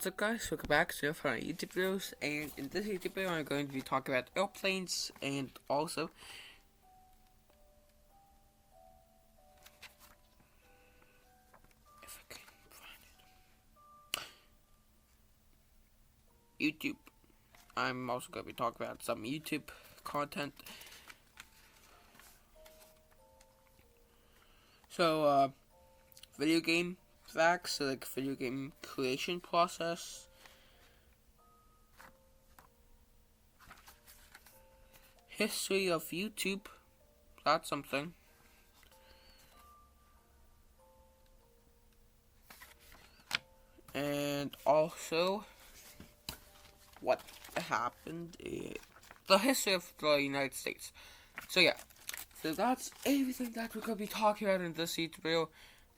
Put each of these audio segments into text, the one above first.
What's up guys, welcome back to my YouTube videos, and in this YouTube video I'm going to be talking about airplanes and also if I can find it, YouTube. I'm also going to be talking about some YouTube content. So video game facts, so like video game creation process. History of YouTube, that's something. And also, what happened in the history of the United States. So yeah, so that's everything that we're going to be talking about in this YouTube video.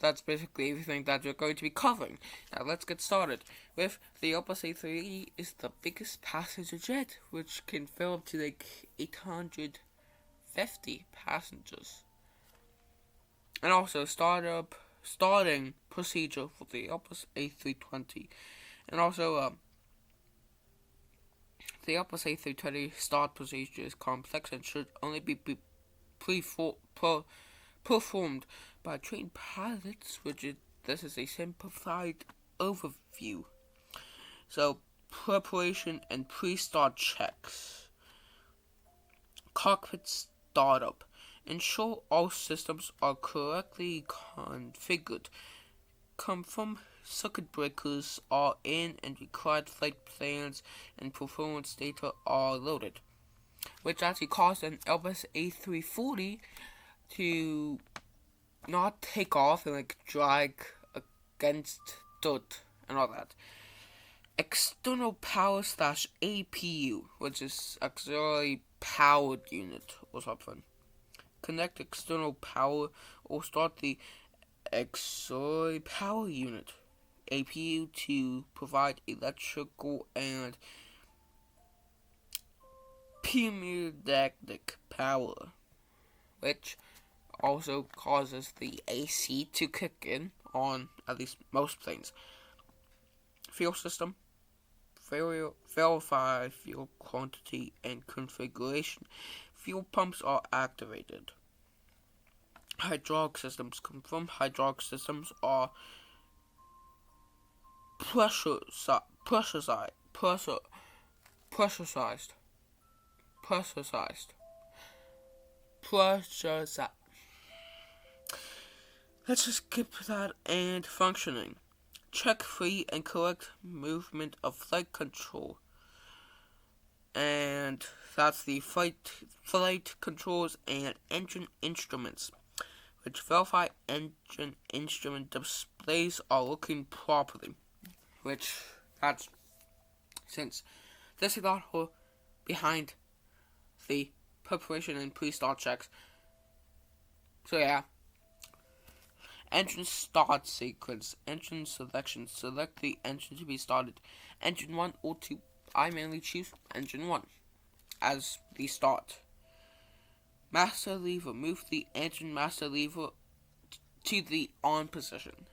That's basically everything that we're going to be covering. Now let's get started with the Airbus A380 is the biggest passenger jet, which can fill up to like 850 passengers. And also starting procedure for the Airbus A320. And also the Airbus A320 start procedure is complex and should only be performed by trained pilots, this is a simplified overview. So, preparation and pre-start checks. Cockpit startup. Ensure all systems are correctly configured. Confirm circuit breakers are in and required flight plans and performance data are loaded, which actually caused an Airbus A340 to not take off and like drag against dirt and all that. External power / APU, which is auxiliary powered unit or something. Connect external power or start the auxiliary power unit APU to provide electrical and pneumatic power, which also causes the AC to kick in on at least most planes. Fuel system. Verify fuel quantity and configuration. Fuel pumps are activated. Hydraulic systems. Confirm hydraulic systems are pressurized. Let's just skip that. And functioning. Check free and correct movement of flight control. And that's the flight controls and engine instruments, which verify engine instrument displays are working properly. Which that's since this is not behind the preparation and pre-start checks. So yeah. Engine start sequence. Engine selection. Select the engine to be started. Engine 1 or 2. I mainly choose engine 1 as the start. Master lever. Move the engine master lever to the on position.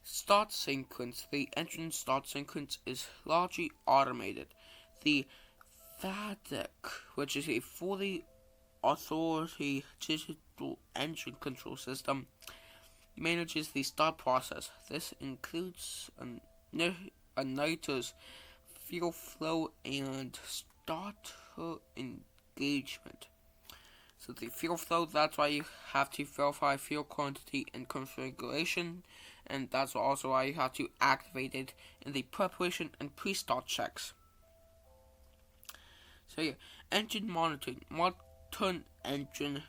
Start sequence. The engine start sequence is largely automated. The VADEC, which is a fully authority digital engine control system, manages the start process. This includes igniters, fuel flow, and starter engagement. So the fuel flow, that's why you have to verify fuel quantity and configuration, and that's also why you have to activate it in the preparation and pre-start checks. So yeah, engine monitoring. Turn engine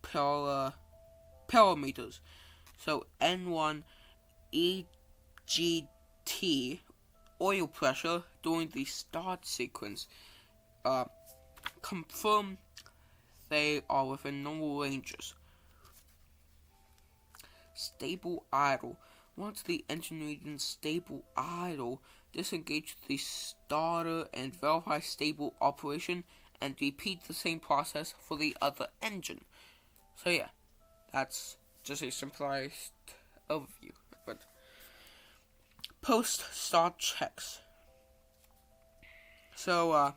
parameters. So N1 EGT oil pressure during the start sequence. Confirm they are within normal ranges. Stable idle. Once the engine reads stable idle, disengage the starter and verify stable operation, and repeat the same process for the other engine. So yeah, that's just a simplified overview. But post-start checks. So,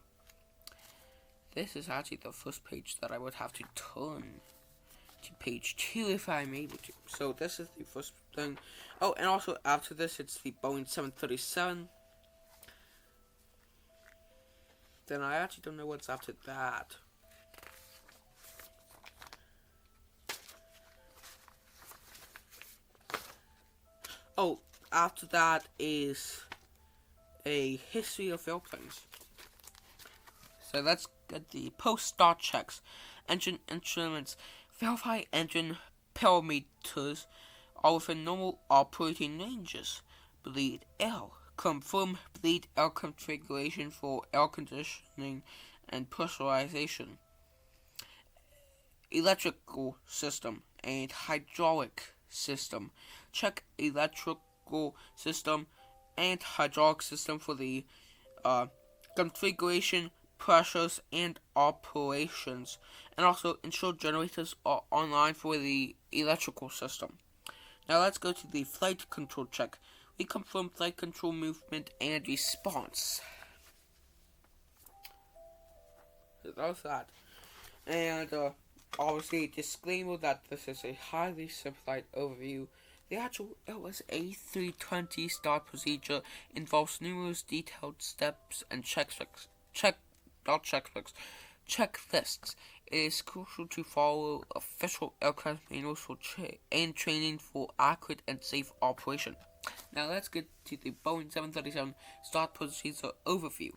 this is actually the first page that I would have to turn to page 2 if I'm able to. So this is the first thing. Oh, and also after this, it's the Boeing 737. Then I actually don't know what's after that. Oh, after that is a history of airplanes. So let's get the post-start checks. Engine instruments. Verify engine parameters are within normal operating ranges. Bleed air. Confirm bleed air configuration for air conditioning and pressurization. Electrical system and hydraulic system. Check electrical system and hydraulic system for the configuration, pressures, and operations, and also ensure generators are online for the electrical system. Now let's go to the flight control check. We confirm flight control movement and response. So that's that. And obviously a disclaimer that this is a highly simplified overview. The actual Airbus A320 start procedure involves numerous detailed steps and checklists. It is crucial to follow official aircraft manuals for and training for accurate and safe operation. Now let's get to the Boeing 737 start procedure overview.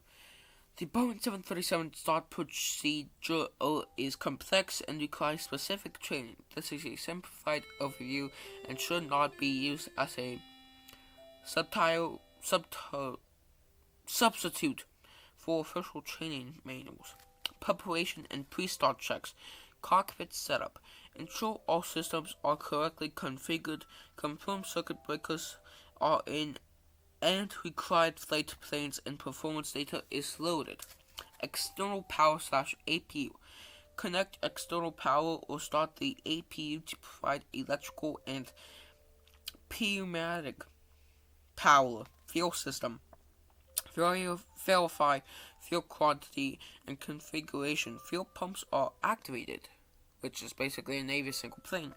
The Boeing 737 start procedure is complex and requires specific training. This is a simplified overview and should not be used as a substitute for official training manuals. Preparation and pre-start checks. Cockpit setup. Ensure all systems are correctly configured. Confirm circuit breakers are in and required flight planes and performance data is loaded. External power / APU. Connect external power or start the APU to provide electrical and pneumatic power. Fuel system. Verify fuel quantity and configuration. Fuel pumps are activated, which is basically a Navy single plane.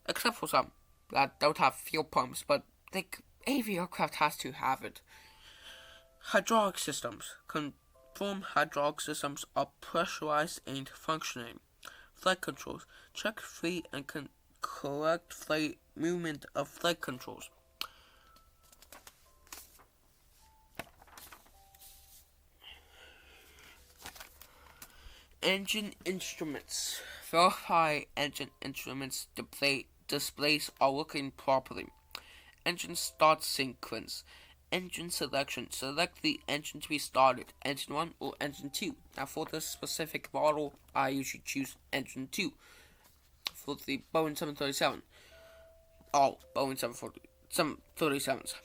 Except for some that don't have fuel pumps, but Aviator aircraft has to have it. Hydraulic systems. Confirm hydraulic systems are pressurized and functioning. Flight controls. Check free and correct flight movement of flight controls. Engine instruments. Verify engine instruments displays are working properly. Engine start sequence. Engine selection. Select the engine to be started, engine 1 or engine 2. Now for this specific model, I usually choose engine 2. For the Boeing 737. All Boeing 737s.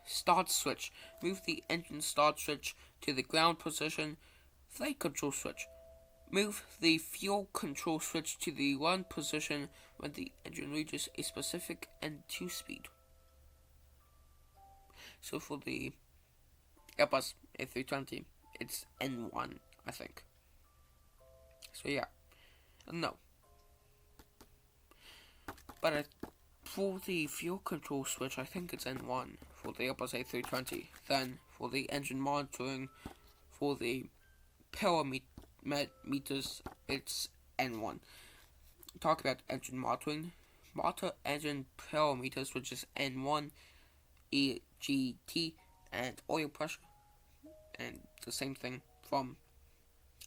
Start switch. Move the engine start switch to the ground position. Flight control switch. Move the fuel control switch to the run position when the engine reaches a specific N2 speed. So for the Airbus A320, it's N1, I think. So yeah, no. But for the fuel control switch, I think it's N1 for the Airbus A320. Then for the engine monitoring, for the parameters, it's N1. Talk about engine monitoring. Monitor engine parameters, which is N1, EGT, and oil pressure, and the same thing from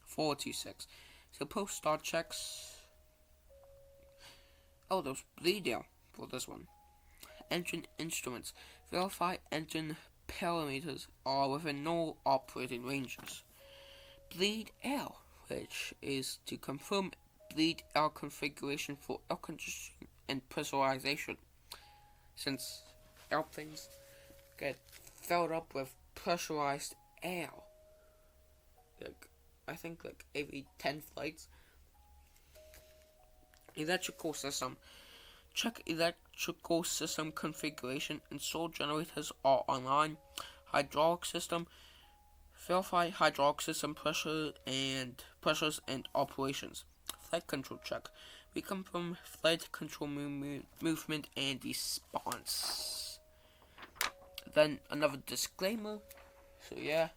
4 to 6. So post-start checks. Oh, there's bleed air for this one. Engine instruments. Verify engine parameters are within normal operating ranges. Bleed air, which is to confirm bleed air configuration for air conditioning and pressurization. Since airplanes get filled up with pressurized air, I think every 10 flights. Electrical system. Check electrical system configuration. Install generators are online. Hydraulic system. Verify hydraulic system pressures and operations. Flight control check. We confirm flight control movement and response. Then another disclaimer. So yeah,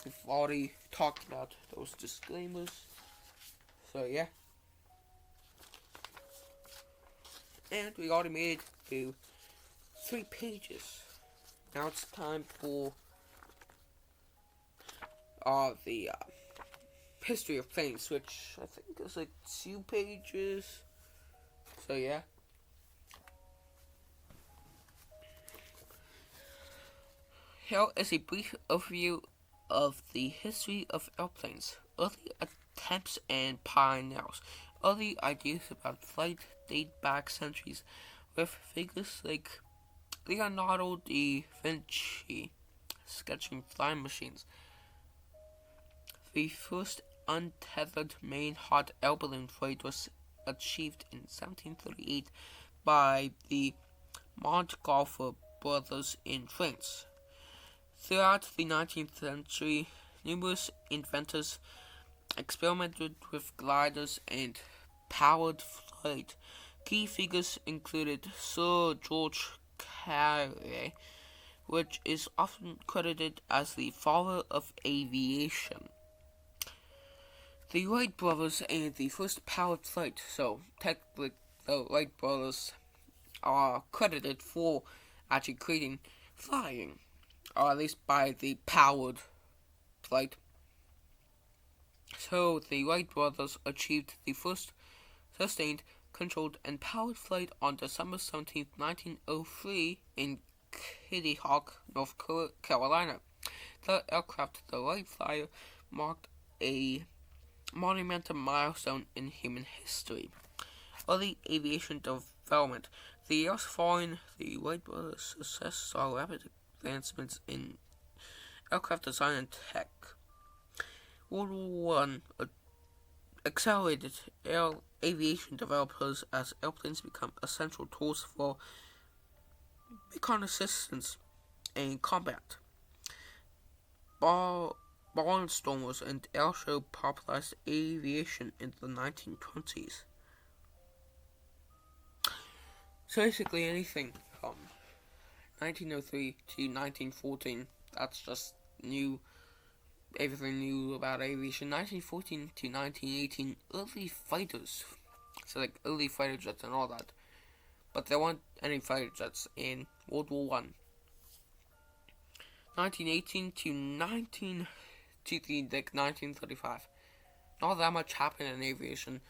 we've already talked about those disclaimers. So yeah. And we already made it to 3 pages. Now it's time for the history of planes, which I think is like 2 pages. So yeah. Here is a brief overview of the history of airplanes, early attempts and pioneers. Early ideas about flight date back centuries, with figures like Leonardo da Vinci sketching flying machines. The first untethered main hot air balloon flight was achieved in 1738 by the Montgolfier brothers in France. Throughout the 19th century, numerous inventors experimented with gliders and powered flight. Key figures included Sir George Carey, which is often credited as the father of aviation. The Wright brothers and the first powered flight, so technically the Wright brothers are credited for actually creating flying, or at least by the powered flight. So the Wright brothers achieved the first sustained, controlled, and powered flight on December 17, 1903 in Kitty Hawk, North Carolina. The aircraft, the Wright Flyer, marked a monumental milestone in human history. Early aviation development. The years following the Wright brothers' success saw rapid advancements in aircraft design and tech. World War I accelerated aviation developers as airplanes become essential tools for reconnaissance and combat. Barnstormers and airshow popularized aviation in the 1920s. So basically anything from 1903 to 1914, that's just new, everything new about aviation. 1914 to 1918, early fighters, so like early fighter jets and all that. But there weren't any fighter jets in World War I. 1918 to 1935. Not that much happened in aviation,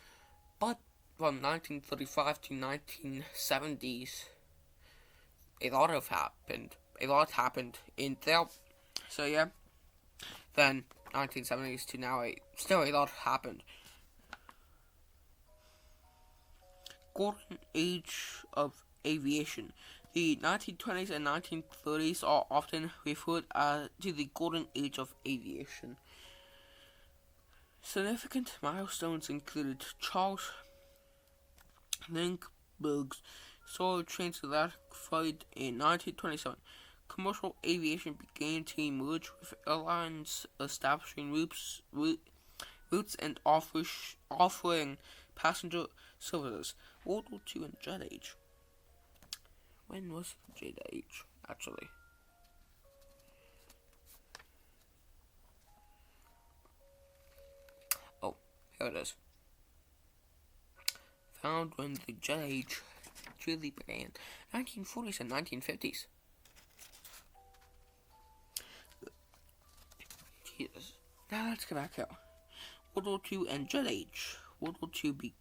but from 1935 to 1970s, a lot happened in there. So yeah, then 1970s to now, still a lot happened. Golden Age of Aviation. The 1920s and 1930s are often referred to the Golden Age of Aviation. Significant milestones included Charles Lindbergh's solo transatlantic flight in 1927. Commercial aviation began to emerge, with airlines establishing routes and offering passenger services. World War II and Jet Age. When was the Jet Age, actually? Oh, here it is. Found when the Jet Age truly began. 1940s and 1950s. Jesus. Now let's get back here. World War II and Jet Age. World War II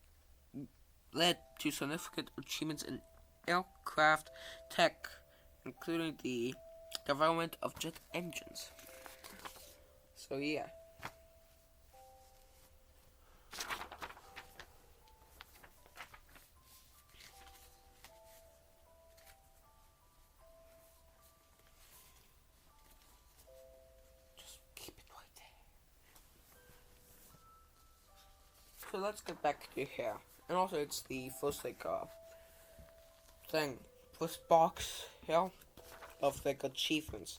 led to significant achievements in aircraft tech, including the development of jet engines. So yeah. Just keep it right there. So let's get back to here. And also it's the first thing, first box here of like achievements.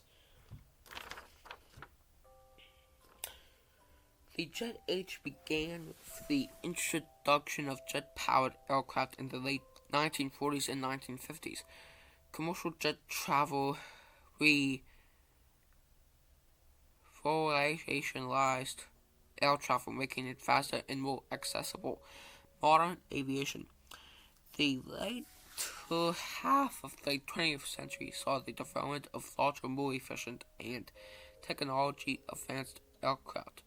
The jet age began with the introduction of jet-powered aircraft in the late 1940s and 1950s. Commercial jet travel revolutionized air travel, making it faster and more accessible. Modern aviation. The later half of the 20th century saw the development of larger, more efficient, and technology-advanced aircraft.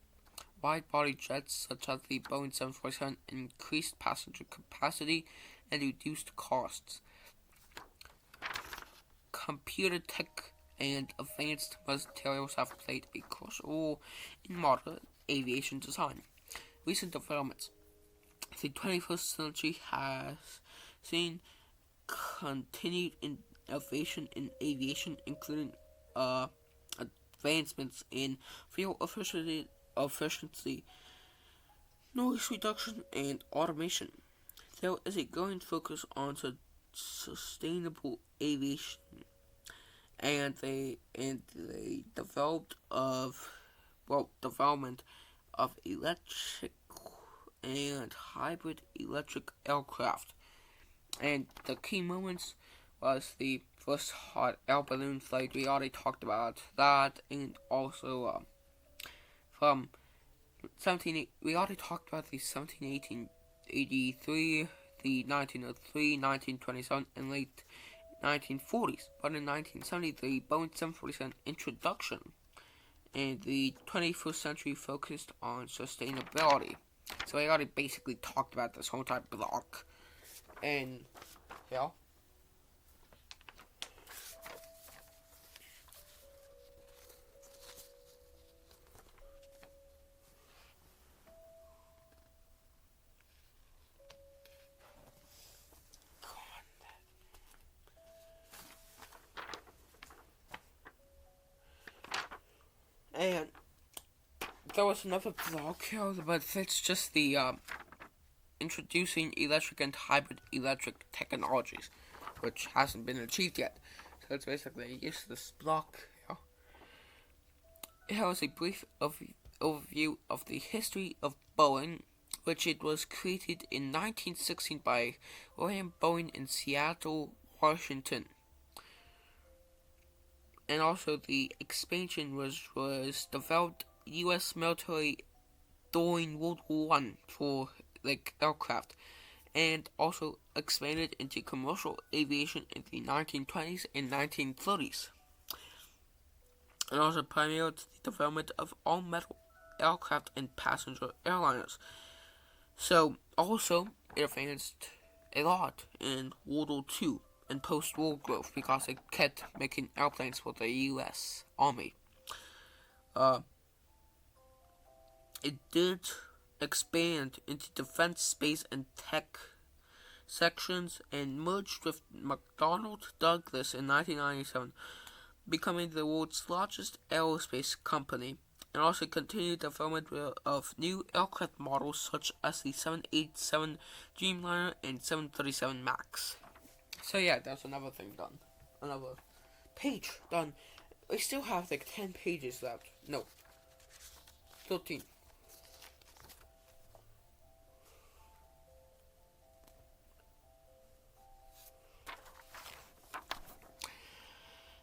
Wide-body jets such as the Boeing 747 increased passenger capacity and reduced costs. Computer tech and advanced materials have played a crucial role in modern aviation design. Recent developments. The 21st century has seen continued innovation in aviation, including advancements in fuel efficiency, noise reduction, and automation. There is a growing focus on sustainable aviation, and the development of electric and hybrid electric aircraft. And the key moments was the first hot air balloon flight. We already talked about that, and also from we already talked about the 1883, the 1903, 1927, and late 1940s. But in 1970, the Boeing 747 introduction, and the 21st century focused on sustainability. So I already basically talked about this whole entire block. And yeah. And there was another block here, but it's just the introducing electric and hybrid electric technologies, which hasn't been achieved yet. So it's basically a useless block here. Here is a brief overview of the history of Boeing, which it was created in 1916 by William Boeing in Seattle, Washington. And also the expansion was developed U.S. military during World War I for like aircraft, and also expanded into commercial aviation in the 1920s and 1930s. And also pioneered the development of all-metal aircraft and passenger airliners. So also it advanced a lot in World War II and post-war growth because it kept making airplanes for the U.S. Army. It did expand into defense, space, and tech sections and merged with McDonnell Douglas in 1997, becoming the world's largest aerospace company, and also continued development of new aircraft models such as the 787 Dreamliner and 737 MAX. So yeah, that's another thing done. Another page done. We still have like 10 pages left. No. 13.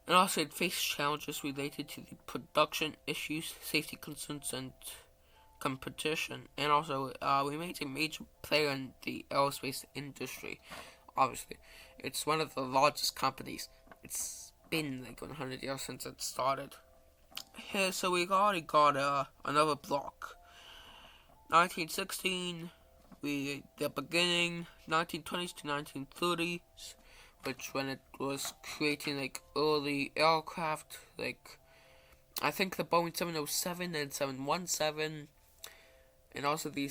And also it faced challenges related to the production issues, safety concerns, and competition. And also remains a major player in the aerospace industry. Obviously, it's one of the largest companies. It's been like 100 years since it started. Here, so we already got another block. 1916, the beginning, 1920s to 1930s, which when it was creating like early aircraft, like I think the Boeing 707 and 717, and also the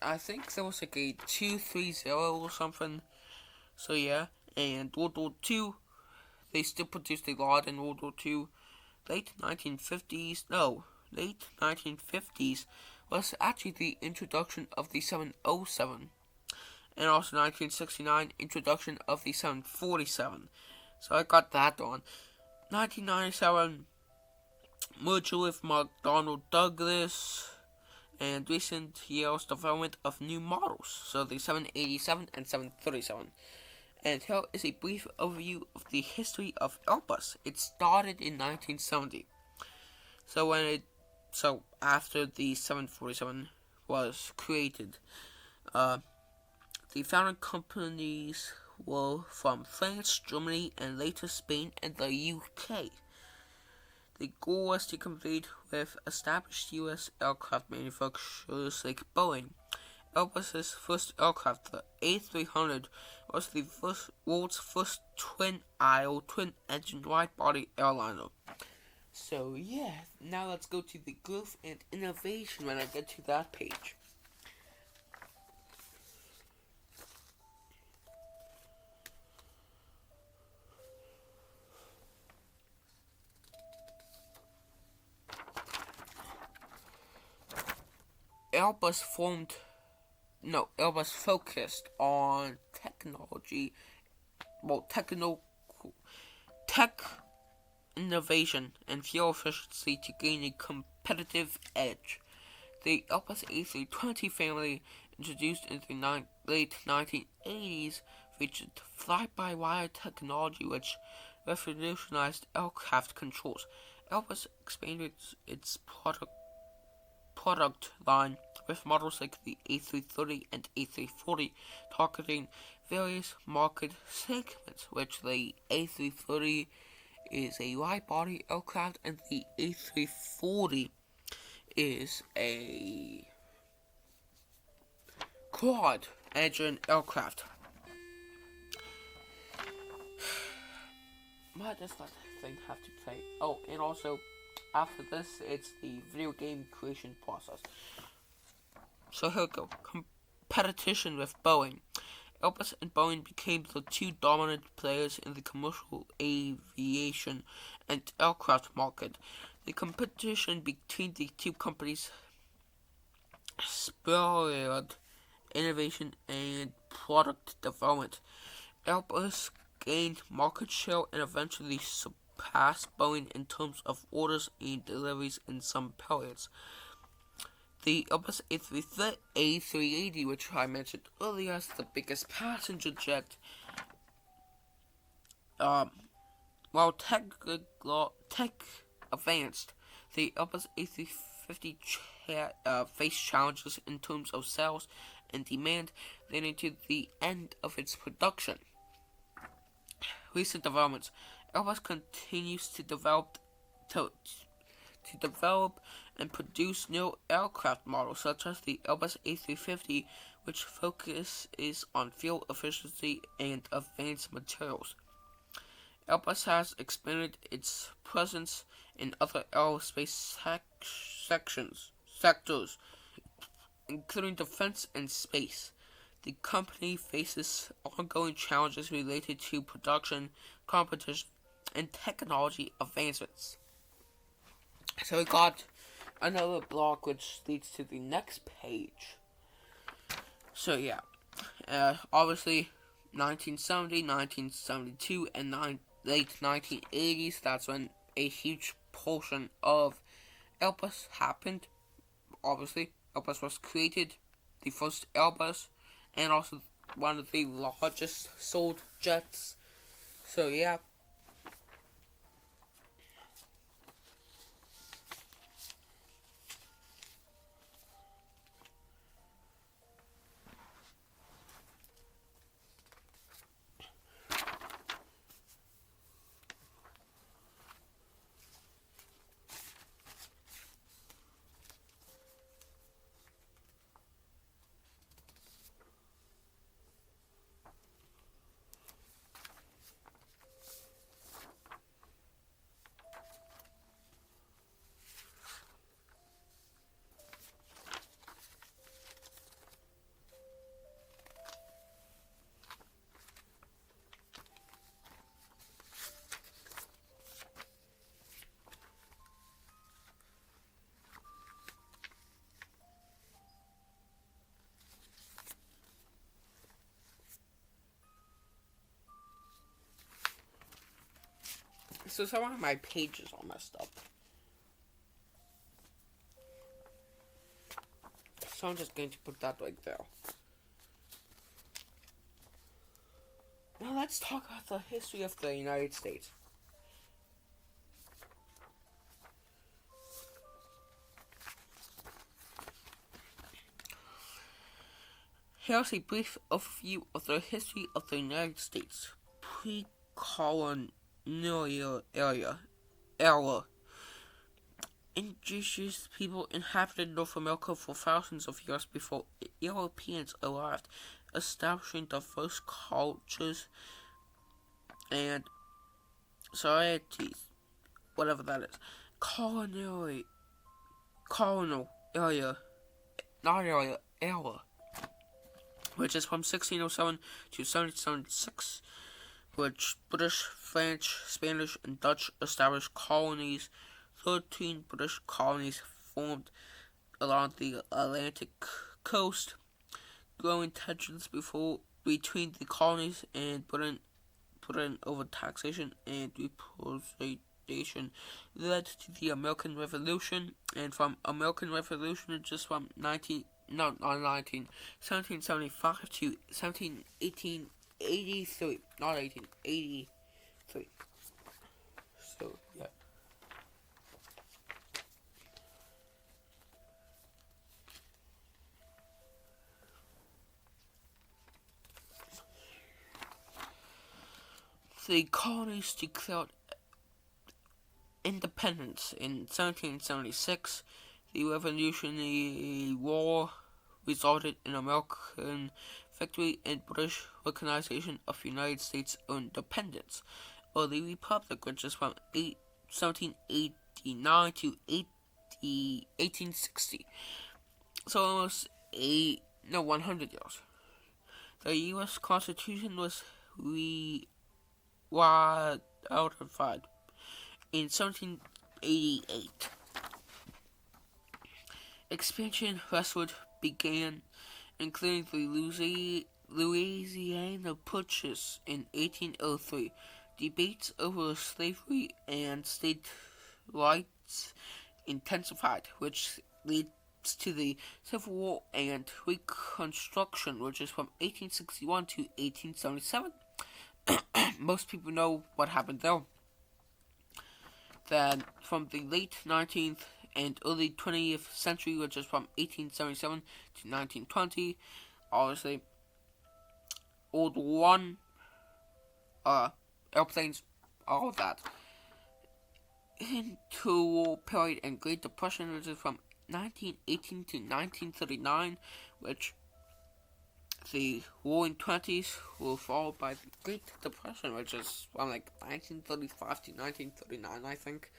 I think there was like a 230 or something. So yeah, and World War II, they still produced a lot in World War II. Late 1950s was actually the introduction of the 707. and also 1969 introduction of the 747. So I got that on. 1997 merger with McDonnell Douglas, and recent years development of new models, so the 787 and 737. And here is a brief overview of the history of Airbus. It started in 1970. So after the 747 was created, the founding companies were from France, Germany, and later Spain and the UK. The goal was to compete with established U.S. aircraft manufacturers like Boeing. Airbus's first aircraft, the A300, was the world's first twin-aisle, twin-engine wide-body airliner. So yeah, now let's go to the growth and innovation when I get to that page. Airbus focused on technology, tech innovation and fuel efficiency to gain a competitive edge. The Airbus A320 family, introduced in the late 1980s, featured fly-by-wire technology which revolutionized aircraft controls. Airbus expanded its product line with models like the A330 and A340 targeting various market segments, which the A330 is a wide-body aircraft and the A340 is a quad-engine aircraft. What does that thing have to play? Oh, and also, after this, it's the video game creation process. So here we go. Competition with Boeing. Airbus and Boeing became the two dominant players in the commercial aviation and aircraft market. The competition between the two companies spurred innovation and product development. Airbus gained market share and eventually surpassed Boeing in terms of orders and deliveries in some periods. The Airbus A380, which I mentioned earlier, is the biggest passenger jet. While tech advanced, the Airbus A350 faced challenges in terms of sales and demand, leading to the end of its production. Recent developments. Airbus continues to develop and produce new aircraft models such as the Airbus A350, which focuses on fuel efficiency and advanced materials. Airbus has expanded its presence in other aerospace sectors, including defense and space. The company faces ongoing challenges related to production, competition, and technology advancements. So we got another block which leads to the next page. So yeah, obviously 1970, 1972, and late 1980s, that's when a huge portion of Airbus happened. Obviously, Airbus was created, the first Airbus, and also one of the largest sold jets. So yeah. So some of my pages are messed up. So I'm just going to put that right there. Now let's talk about the history of the United States. Here's a brief overview of the history of the United States pre-colonial era. Indigenous people inhabited North America for thousands of years before Europeans arrived, establishing diverse cultures and societies, whatever that is. Colonial era, which is from 1607 to 1776, which British, French, Spanish, and Dutch established colonies. 13 British colonies formed along the Atlantic coast. Growing tensions between the colonies and Britain over taxation and representation led to the American Revolution. And from American Revolution, just from 1775 to 1883. Not 1883. So, yeah. The colonies declared independence in 1776. The Revolutionary War resulted in American victory and British recognition of United States independence. The Republic, which is from 1789 to 1860. So almost 100 years. The U.S. Constitution was ratified in 1788. Expansion westward began, including the Louisiana Purchase in 1803. Debates over slavery and state rights intensified, which leads to the Civil War and Reconstruction, which is from 1861 to 1877. Most people know what happened there. Then, from the late 19th and early 20th century, which is from 1877 to 1920, obviously, World War I, airplanes, all of that. Interwar period and Great Depression, which is from 1918 to 1939, which the Roaring Twenties were followed by the Great Depression, which is from 1935 to 1939, I think.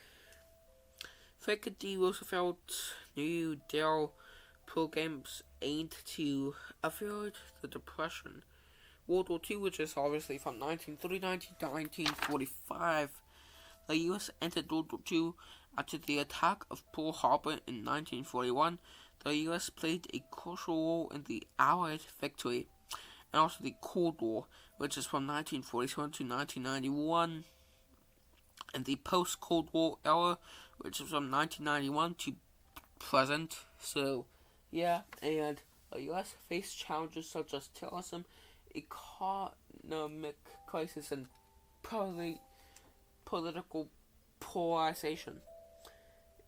Franklin Roosevelt's New Deal programs aimed to avoid the Depression. World War II, which is obviously from 1939 to 1945. The U.S. entered World War II after the attack of Pearl Harbor in 1941. The U.S. played a crucial role in the Allied victory, and also the Cold War, which is from 1947 to 1991, and the post-Cold War era, which is from 1991 to present. So, yeah, and the U.S. faced challenges such as terrorism, economic crisis, and political polarization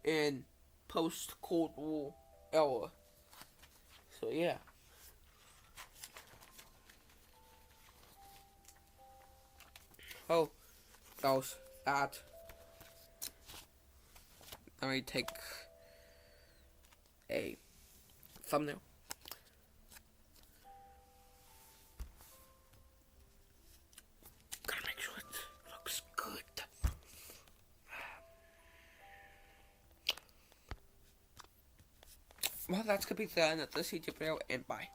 in post-Cold War era. So yeah. Oh, that was that. Let me take a thumbnail. Gotta make sure it looks good. Well, that's gonna be the end of this YouTube video, and bye.